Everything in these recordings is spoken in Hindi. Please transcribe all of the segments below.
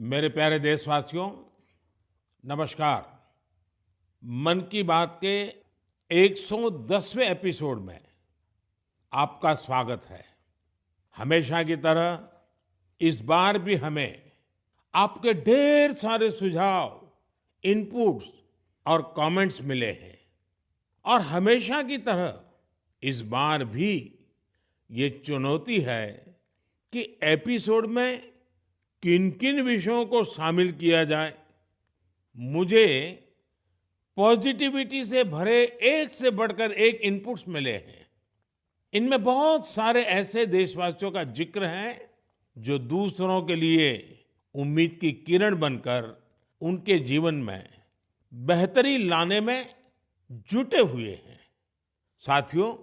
मेरे प्यारे देशवासियों, नमस्कार। मन की बात के 110वें एपिसोड में आपका स्वागत है। हमेशा की तरह इस बार भी हमें आपके ढेर सारे सुझाव, इनपुट्स और कमेंट्स मिले हैं। और हमेशा की तरह इस बार भी ये चुनौती है कि एपिसोड में किन-किन विषयों को शामिल किया जाए। मुझे पॉजिटिविटी से भरे एक से बढ़कर एक इनपुट्स मिले हैं। इनमें बहुत सारे ऐसे देशवासियों का जिक्र है जो दूसरों के लिए उम्मीद की किरण बनकर उनके जीवन में बेहतरी लाने में जुटे हुए हैं। साथियों,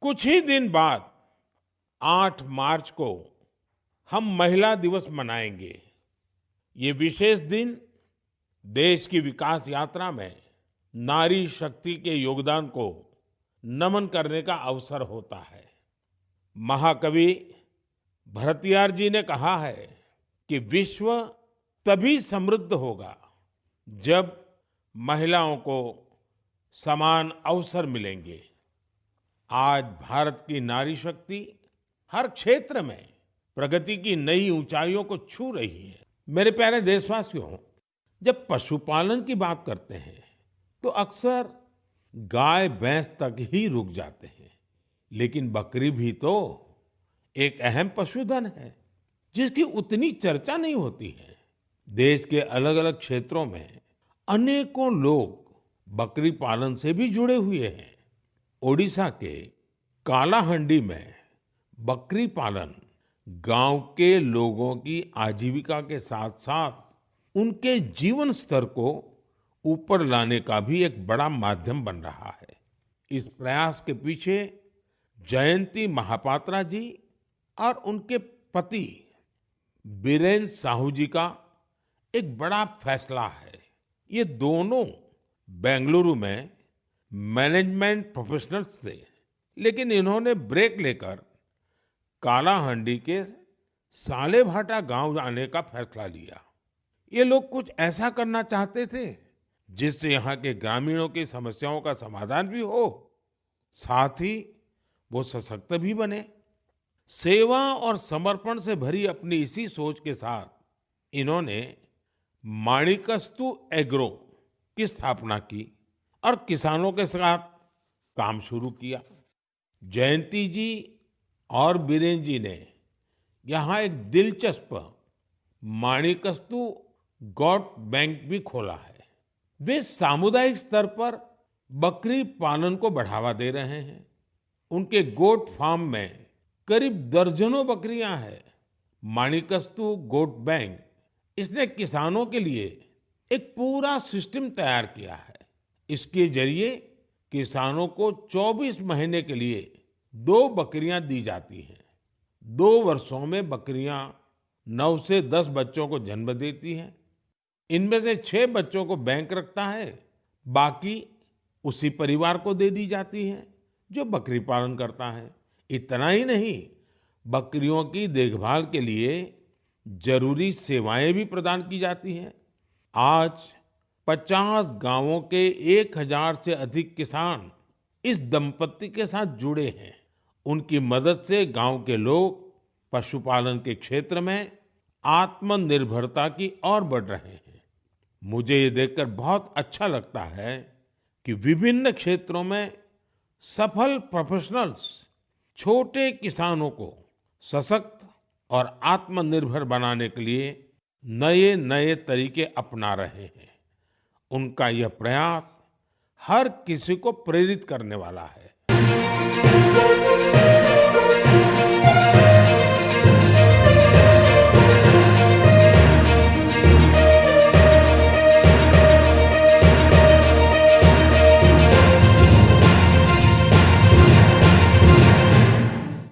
कुछ ही दिन बाद 8 मार्च को हम महिला दिवस मनाएंगे। ये विशेष दिन देश की विकास यात्रा में नारी शक्ति के योगदान को नमन करने का अवसर होता है। महाकवि भरतियार जी ने कहा है कि विश्व तभी समृद्ध होगा जब महिलाओं को समान अवसर मिलेंगे। आज भारत की नारी शक्ति हर क्षेत्र में प्रगति की नई ऊंचाइयों को छू रही है। मेरे प्यारे देशवासियों, जब पशुपालन की बात करते हैं तो अक्सर गाय भैंस तक ही रुक जाते हैं, लेकिन बकरी भी तो एक अहम पशुधन है जिसकी उतनी चर्चा नहीं होती है। देश के अलग-अलग क्षेत्रों में अनेकों लोग बकरी पालन से भी जुड़े हुए हैं। ओडिशा के कालाहंडी में बकरी पालन गांव के लोगों की आजीविका के साथ-साथ उनके जीवन स्तर को ऊपर लाने का भी एक बड़ा माध्यम बन रहा है। इस प्रयास के पीछे जयंती महापात्रा जी और उनके पति बीरेन साहू जी का एक बड़ा फैसला है। ये दोनों बेंगलुरु में मैनेजमेंट प्रोफेशनल्स थे, लेकिन इन्होंने ब्रेक लेकर कालाहंडी के सालेभाटा गांव आने का फैसला लिया। ये लोग कुछ ऐसा करना चाहते थे जिससे यहाँ के ग्रामीणों की समस्याओं का समाधान भी हो, साथ ही वो सशक्त भी बने। सेवा और समर्पण से भरी अपनी इसी सोच के साथ इन्होंने माणिकास्तु एग्रो की स्थापना की और किसानों के साथ काम शुरू किया। जयंती जी और बीरेन जी ने यहाँ एक दिलचस्प माणिकास्तु गॉट बैंक भी खोला है। वे सामुदायिक स्तर पर बकरी पालन को बढ़ावा दे रहे हैं। उनके गोट फार्म में करीब दर्जनों बकरियां हैं। माणिकास्तु गोट बैंक इसने किसानों के लिए एक पूरा सिस्टम तैयार किया है। इसके जरिए किसानों को 24 महीने के लिए 2 बकरियां दी जाती हैं। 2 वर्षों में बकरियां 9 से 10 बच्चों को जन्म देती हैं। इनमें से 6 बच्चों को बैंक रखता है, बाकी उसी परिवार को दे दी जाती हैं जो बकरी पालन करता है। इतना ही नहीं, बकरियों की देखभाल के लिए जरूरी सेवाएं भी प्रदान की जाती हैं। आज 50 गांवों के 1000 से अधिक किसान इस दंपत्ति के साथ जुड़े हैं। उनकी मदद से गांव के लोग पशुपालन के क्षेत्र में आत्मनिर्भरता की ओर बढ़ रहे हैं। मुझे ये देखकर बहुत अच्छा लगता है कि विभिन्न क्षेत्रों में सफल प्रोफेशनल्स छोटे किसानों को सशक्त और आत्मनिर्भर बनाने के लिए नए-नए तरीके अपना रहे हैं। उनका यह प्रयास हर किसी को प्रेरित करने वाला है।